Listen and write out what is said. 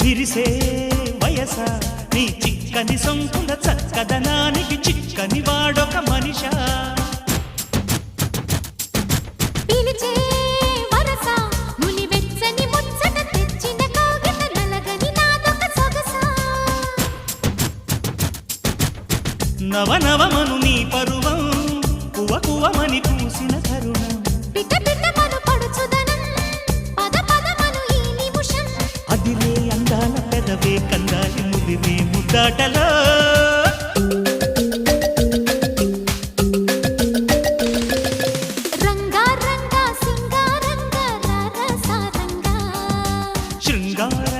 విరిసే వయస నీ చిక్కని సొంపుల చక్కదనానికి చిక్కని వాడొక మనిషా పిలిచే వరస ముని వెచ్చని ముచ్చట తెచ్చిన కౌగిట నలగని నాదొక సొగస నవనవమను నీ పరువం కువ కువమని పూసిన కరుణం పిట పిటమను పడుచుదనం పద పదమను ఈ నిమిషం అదిలే అందాల పెదవే కందాలి ముదిరే ముద్దాటలో రంగా రంగా సింగారంగా రసరంగా శృంగార